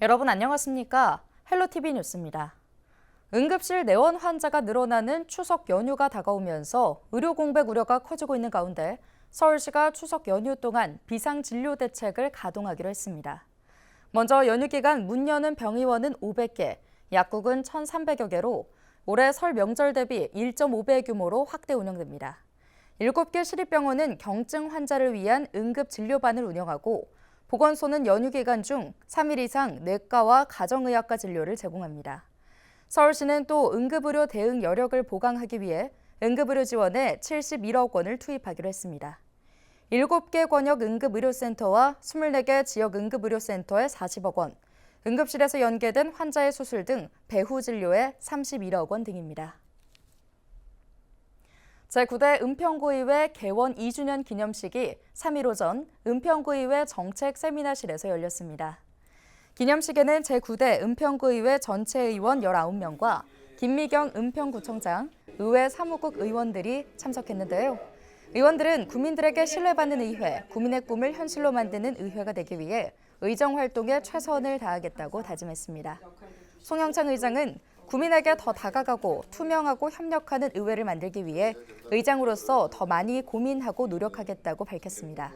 여러분 안녕하십니까? 헬로티비 뉴스입니다. 응급실 내원 환자가 늘어나는 추석 연휴가 다가오면서 의료 공백 우려가 커지고 있는 가운데 서울시가 추석 연휴 동안 비상진료 대책을 가동하기로 했습니다. 먼저 연휴 기간 문 여는 병의원은 500개, 약국은 1,300여 개로 올해 설 명절 대비 1.5배 규모로 확대 운영됩니다. 7개 시립병원은 경증 환자를 위한 응급진료반을 운영하고 보건소는 연휴 기간 중 3일 이상 내과와 가정의학과 진료를 제공합니다. 서울시는 또 응급의료 대응 여력을 보강하기 위해 응급의료 지원에 71억 원을 투입하기로 했습니다. 7개 권역 응급의료센터와 24개 지역 응급의료센터에 40억 원, 응급실에서 연계된 환자의 수술 등 배후 진료에 31억 원 등입니다. 제9대 은평구의회 개원 2주년 기념식이 3일 오전 은평구의회 정책 세미나실에서 열렸습니다. 기념식에는 제9대 은평구의회 전체 의원 19명과 김미경 은평구청장, 의회 사무국 의원들이 참석했는데요. 의원들은 국민들에게 신뢰받는 의회, 국민의 꿈을 현실로 만드는 의회가 되기 위해 의정 활동에 최선을 다하겠다고 다짐했습니다. 송영창 의장은 국민에게 더 다가가고 투명하고 협력하는 의회를 만들기 위해 의장으로서 더 많이 고민하고 노력하겠다고 밝혔습니다.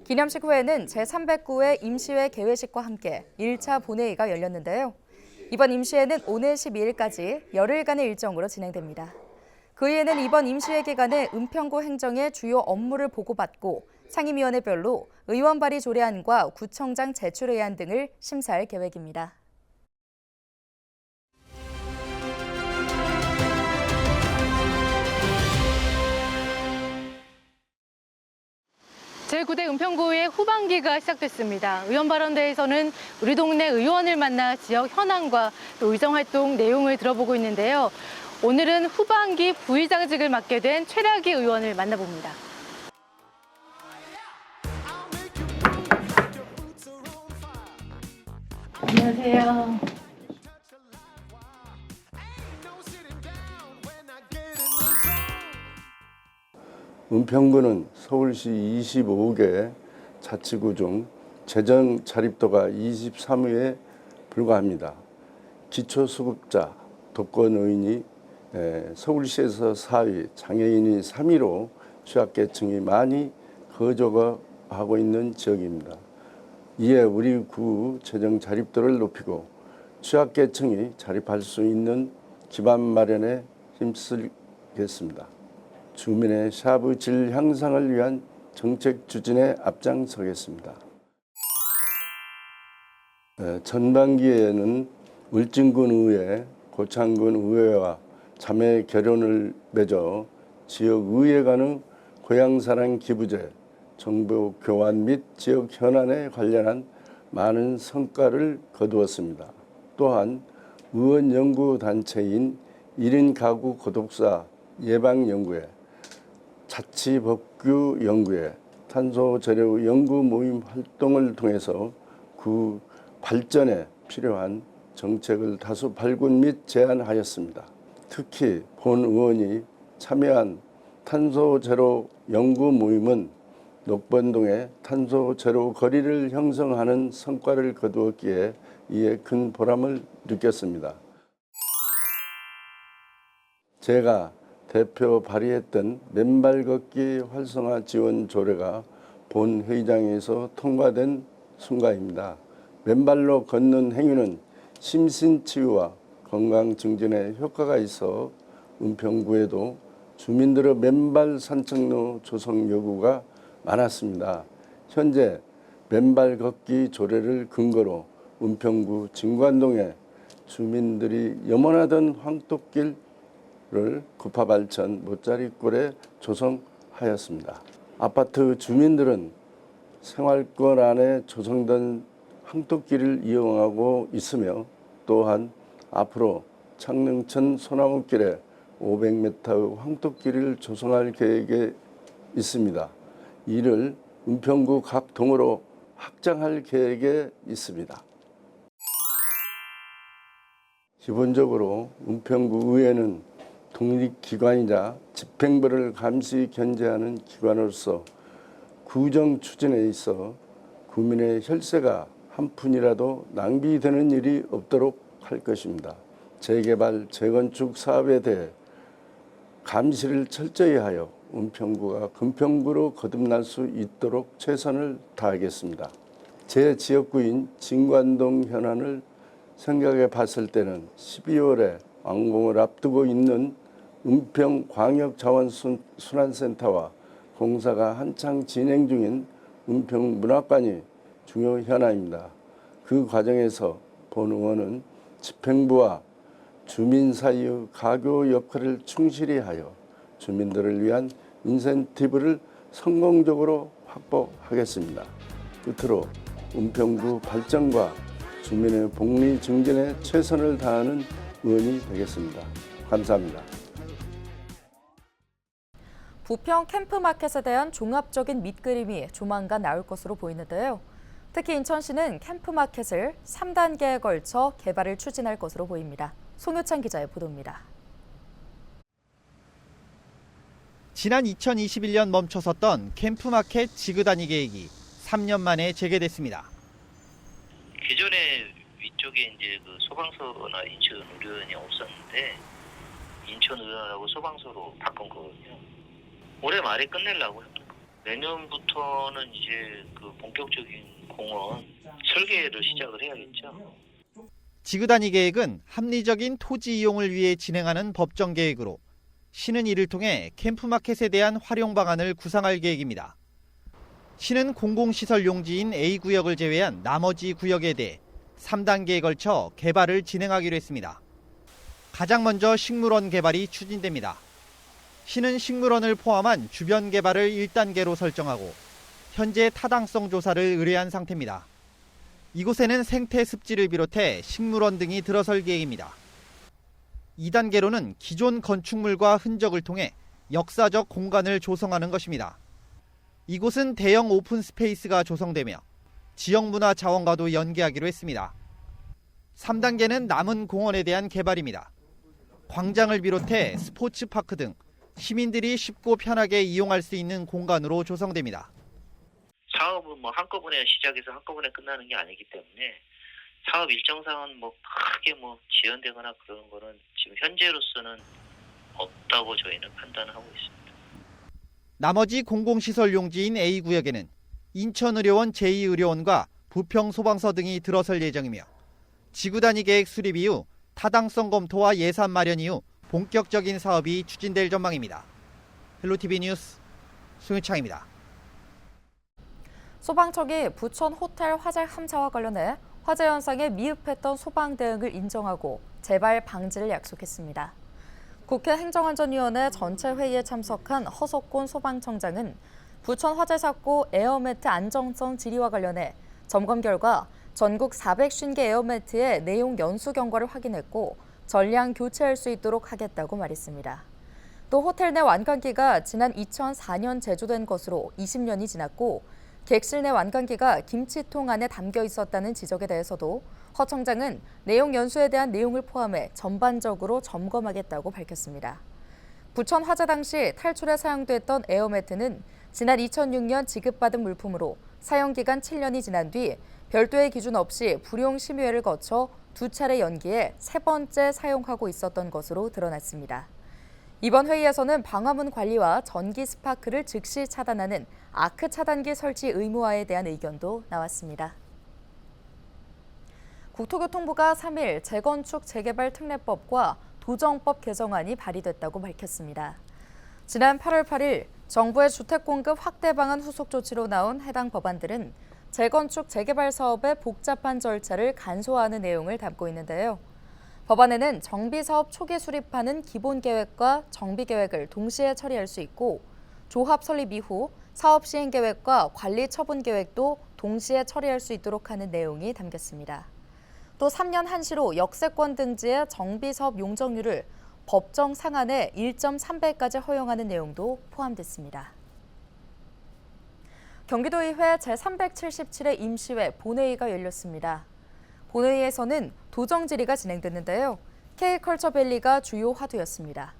기념식 후에는 제309회 임시회 개회식과 함께 1차 본회의가 열렸는데요. 이번 임시회는 오늘 12일까지 열흘간의 일정으로 진행됩니다. 그 이에는 이번 임시회 기간에 은평구 행정의 주요 업무를 보고받고 상임위원회별로 의원 발의 조례안과 구청장 제출의안 등을 심사할 계획입니다. 제9대 은평구의 후반기가 시작됐습니다. 의원 발언대에서는 우리 동네 의원을 만나 지역 현안과 또 의정활동 내용을 들어보고 있는데요. 오늘은 후반기 부의장직을 맡게 된 최락희 의원을 만나봅니다. 안녕하세요. 은평구는 서울시 25개 자치구 중 재정 자립도가 23위에 불과합니다. 기초수급자, 독거노인이 서울시에서 4위, 장애인이 3위로 취약계층이 많이 거주하고 있는 지역입니다. 이에 우리 구 재정 자립도를 높이고 취약계층이 자립할 수 있는 기반 마련에 힘쓰겠습니다. 주민의 샤브 질 향상을 위한 정책 추진에 앞장서겠습니다. 전반기에는 울진군 의회, 고창군 의회와 자매 결연을 맺어 지역 의회 간의 고향사랑 기부제, 정보 교환 및 지역 현안에 관련한 많은 성과를 거두었습니다. 또한 의원 연구 단체인 1인 가구 고독사 예방연구회, 자치법규 연구회, 탄소재료 연구 모임 활동을 통해서 구 발전에 필요한 정책을 다수 발굴 및 제안하였습니다. 특히 본 의원이 참여한 탄소제로 연구 모임은 녹번동의 탄소제로 거리를 형성하는 성과를 거두었기에 이에 큰 보람을 느꼈습니다. 제가 대표 발의했던 맨발 걷기 활성화 지원 조례가 본 회의장에서 통과된 순간입니다. 맨발로 걷는 행위는 심신치유와 건강 증진에 효과가 있어 은평구에도 주민들의 맨발 산책로 조성 요구가 많았습니다. 현재 맨발 걷기 조례를 근거로 은평구 진관동에 주민들이 염원하던 황토길 를 구파발천 못자리골에 조성하였습니다. 아파트 주민들은 생활권 안에 조성된 황토길을 이용하고 있으며 또한 앞으로 창릉천 소나무길에 500m의 황토길을 조성할 계획에 있습니다. 이를 은평구 각 동으로 확장할 계획에 있습니다. 기본적으로 은평구 의회는 독립기관이자 집행부를 감시 견제하는 기관으로서 구정 추진에 있어 국민의 혈세가 한 푼이라도 낭비되는 일이 없도록 할 것입니다. 재개발, 재건축 사업에 대해 감시를 철저히 하여 은평구가 금평구로 거듭날 수 있도록 최선을 다하겠습니다. 제 지역구인 진관동 현안을 생각해 봤을 때는 12월에 완공을 앞두고 있는 은평광역자원순환센터와 공사가 한창 진행 중인 은평문학관이 중요 현안입니다. 그 과정에서 본 의원은 집행부와 주민 사이의 가교 역할을 충실히 하여 주민들을 위한 인센티브를 성공적으로 확보하겠습니다. 끝으로 은평구 발전과 주민의 복리 증진에 최선을 다하는 의원이 되겠습니다. 감사합니다. 부평 캠프마켓에 대한 종합적인 밑그림이 조만간 나올 것으로 보이는데요. 특히 인천시는 캠프마켓을 3단계에 걸쳐 개발을 추진할 것으로 보입니다. 송효찬 기자의 보도입니다. 지난 2021년 멈춰섰던 캠프마켓 지그다니 계획이 3년 만에 재개됐습니다. 기존에 위쪽에 이제 그 소방서나 인천 의료원이 없었는데 인천 의료원하고 소방서로 바꾼 거거든요. 올해 말에 끝내려고 합니다. 내년부터는 이제 그 본격적인 공원 설계를 시작을 해야겠죠. 지그다니 계획은 합리적인 토지 이용을 위해 진행하는 법정 계획으로 시는 이를 통해 캠프마켓에 대한 활용 방안을 구상할 계획입니다. 시는 공공시설 용지인 A구역을 제외한 나머지 구역에 대해 3단계에 걸쳐 개발을 진행하기로 했습니다. 가장 먼저 식물원 개발이 추진됩니다. 시는 식물원을 포함한 주변 개발을 1단계로 설정하고 현재 타당성 조사를 의뢰한 상태입니다. 이곳에는 생태 습지를 비롯해 식물원 등이 들어설 계획입니다. 2단계로는 기존 건축물과 흔적을 통해 역사적 공간을 조성하는 것입니다. 이곳은 대형 오픈 스페이스가 조성되며 지역문화 자원과도 연계하기로 했습니다. 3단계는 남은 공원에 대한 개발입니다. 광장을 비롯해 스포츠파크 등 시민들이 쉽고 편하게 이용할 수 있는 공간으로 조성됩니다. 사업은 뭐 한꺼번에 시작해서 한꺼번에 끝나는 게 아니기 때문에 사업 일정상은 뭐 크게 뭐 지연되거나 그런 거는 지금 현재로서는 없다고 저희는 판단하고 있습니다. 나머지 공공시설 용지인 A구역에는 인천의료원 제2의료원과 부평소방서 등이 들어설 예정이며 지구단위 계획 수립 이후 타당성 검토와 예산 마련 이후 본격적인 사업이 추진될 전망입니다. 헬로티비 뉴스 송유창입니다. 소방청이 부천 호텔 화재 함사와 관련해 화재 현상에 미흡했던 소방 대응을 인정하고 재발 방지를 약속했습니다. 국회 행정안전위원회 전체 회의에 참석한 허석곤 소방청장은 부천 화재 사고 에어매트 안정성 질의와 관련해 점검 결과 전국 450개 에어매트의 내용 연수 경과를 확인했고 전량 교체할 수 있도록 하겠다고 말했습니다. 또 호텔 내 완강기가 지난 2004년 제조된 것으로 20년이 지났고 객실 내 완강기가 김치통 안에 담겨 있었다는 지적에 대해서도 허 청장은 내용 연수에 대한 내용을 포함해 전반적으로 점검하겠다고 밝혔습니다. 부천 화재 당시 탈출에 사용됐던 에어매트는 지난 2006년 지급받은 물품으로 사용기간 7년이 지난 뒤 별도의 기준 없이 불용 심의회를 거쳐 2차례 연기해 3번째 사용하고 있었던 것으로 드러났습니다. 이번 회의에서는 방화문 관리와 전기 스파크를 즉시 차단하는 아크 차단기 설치 의무화에 대한 의견도 나왔습니다. 국토교통부가 3일 재건축 재개발 특례법과 도정법 개정안이 발의됐다고 밝혔습니다. 지난 8월 8일 정부의 주택 공급 확대 방안 후속 조치로 나온 해당 법안들은 재건축 재개발 사업의 복잡한 절차를 간소화하는 내용을 담고 있는데요. 법안에는 정비사업 초기 수립하는 기본계획과 정비계획을 동시에 처리할 수 있고 조합 설립 이후 사업 시행계획과 관리 처분 계획도 동시에 처리할 수 있도록 하는 내용이 담겼습니다. 또 3년 한시로 역세권 등지의 정비사업 용적률을 법정 상한의 1.3배까지 허용하는 내용도 포함됐습니다. 경기도의회 제377회 임시회 본회의가 열렸습니다. 본회의에서는 도정 질의가 진행됐는데요. K컬처밸리가 주요 화두였습니다.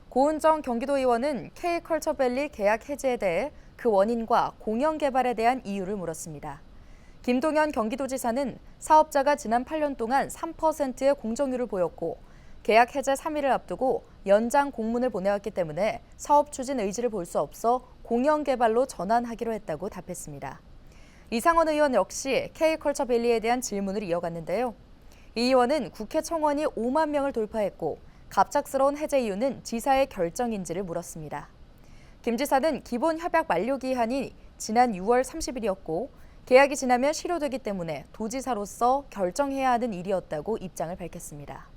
고은정 경기도의원은 K컬처밸리 계약 해지에 대해 그 원인과 공영 개발에 대한 이유를 물었습니다. 김동연 경기도지사는 사업자가 지난 8년 동안 3%의 공정률을 보였고 계약 해제 3일을 앞두고 연장 공문을 보내왔기 때문에 사업 추진 의지를 볼 수 없어 공영개발로 전환하기로 했다고 답했습니다. 이상원 의원 역시 K컬처밸리에 대한 질문을 이어갔는데요. 이 의원은 국회 청원이 5만 명을 돌파했고 갑작스러운 해제 이유는 지사의 결정인지를 물었습니다. 김 지사는 기본 협약 만료 기한이 지난 6월 30일이었고 계약이 지나면 실효되기 때문에 도지사로서 결정해야 하는 일이었다고 입장을 밝혔습니다.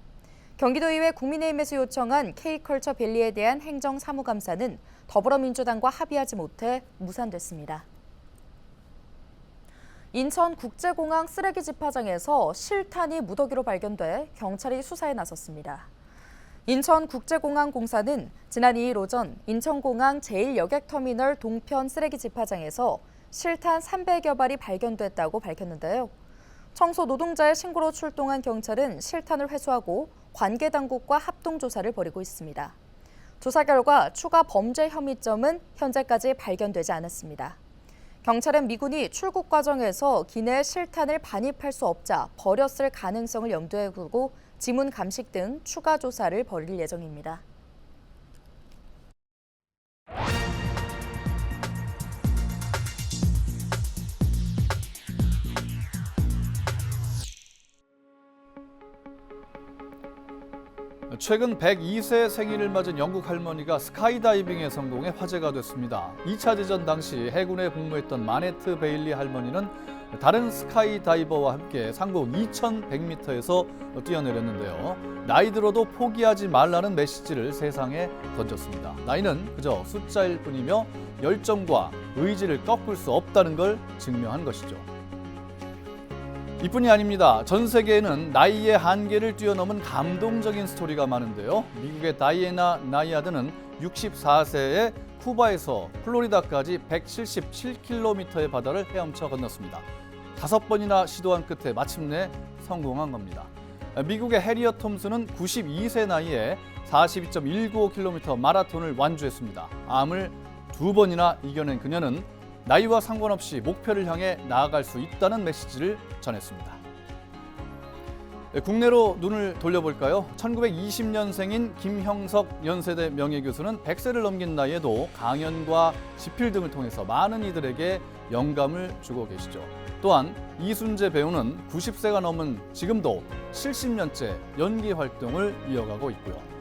경기도의회 국민의힘에서 요청한 K컬처밸리에 대한 행정사무감사는 더불어민주당과 합의하지 못해 무산됐습니다. 인천국제공항 쓰레기 집화장에서 실탄이 무더기로 발견돼 경찰이 수사에 나섰습니다. 인천국제공항공사는 지난 2일 오전 인천공항 제1여객터미널 동편 쓰레기 집화장에서 실탄 300여 발이 발견됐다고 밝혔는데요. 청소 노동자의 신고로 출동한 경찰은 실탄을 회수하고 관계 당국과 합동 조사를 벌이고 있습니다. 조사 결과 추가 범죄 혐의점은 현재까지 발견되지 않았습니다. 경찰은 미군이 출국 과정에서 기내에 실탄을 반입할 수 없자 버렸을 가능성을 염두에 두고 지문 감식 등 추가 조사를 벌일 예정입니다. 최근 102세 생일을 맞은 영국 할머니가 스카이다이빙에 성공해 화제가 됐습니다. 2차 대전 당시 해군에 복무했던 마네트 베일리 할머니는 다른 스카이다이버와 함께 상공 2100m에서 뛰어내렸는데요. 나이 들어도 포기하지 말라는 메시지를 세상에 던졌습니다. 나이는 그저 숫자일 뿐이며 열정과 의지를 꺾을 수 없다는 걸 증명한 것이죠. 이뿐이 아닙니다. 전 세계에는 나이의 한계를 뛰어넘은 감동적인 스토리가 많은데요. 미국의 다이애나 나이아드는 64세에 쿠바에서 플로리다까지 177km의 바다를 헤엄쳐 건넜습니다. 5번이나 시도한 끝에 마침내 성공한 겁니다. 미국의 해리엇 톰슨은 92세 나이에 42.195km 마라톤을 완주했습니다. 암을 2번이나 이겨낸 그녀는 나이와 상관없이 목표를 향해 나아갈 수 있다는 메시지를 전했습니다. 국내로 눈을 돌려볼까요? 1920년생인 김형석 연세대 명예교수는 100세를 넘긴 나이에도 강연과 집필 등을 통해서 많은 이들에게 영감을 주고 계시죠. 또한 이순재 배우는 90세가 넘은 지금도 70년째 연기 활동을 이어가고 있고요.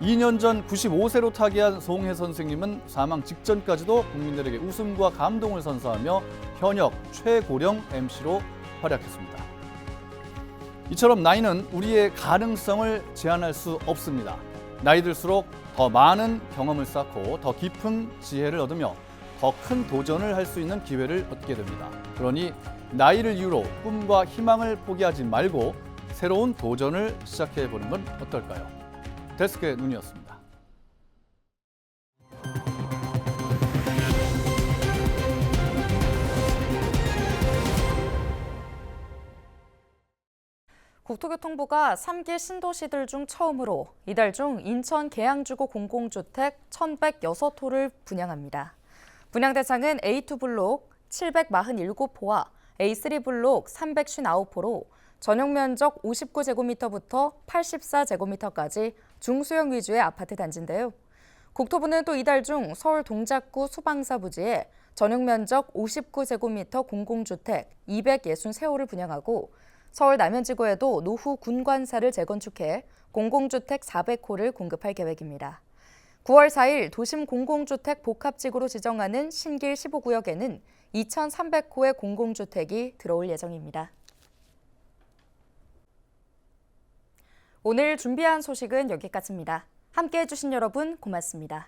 2년 전 95세로 타계한 송혜 선생님은 사망 직전까지도 국민들에게 웃음과 감동을 선사하며 현역 최고령 MC로 활약했습니다. 이처럼 나이는 우리의 가능성을 제한할 수 없습니다. 나이 들수록 더 많은 경험을 쌓고 더 깊은 지혜를 얻으며 더 큰 도전을 할 수 있는 기회를 얻게 됩니다. 그러니 나이를 이유로 꿈과 희망을 포기하지 말고 새로운 도전을 시작해보는 건 어떨까요? 데스크의 눈이었습니다. 국토교통부가 3기 신도시들 중 처음으로 이달 중 인천 계양주거 공공주택 1,106호를 분양합니다. 분양 대상은 A2 블록 747호와 A3 블록 359호로 전용 면적 59제곱미터부터 84제곱미터까지 중소형 위주의 아파트 단지인데요. 국토부는 또 이달 중 서울 동작구 수방사 부지에 전용 면적 59제곱미터 공공주택 263호를 분양하고 서울 남현지구에도 노후 군관사를 재건축해 공공주택 400호를 공급할 계획입니다. 9월 4일 도심 공공주택 복합지구로 지정하는 신길 15구역에는 2,300호의 공공주택이 들어올 예정입니다. 오늘 준비한 소식은 여기까지입니다. 함께해 주신 여러분 고맙습니다.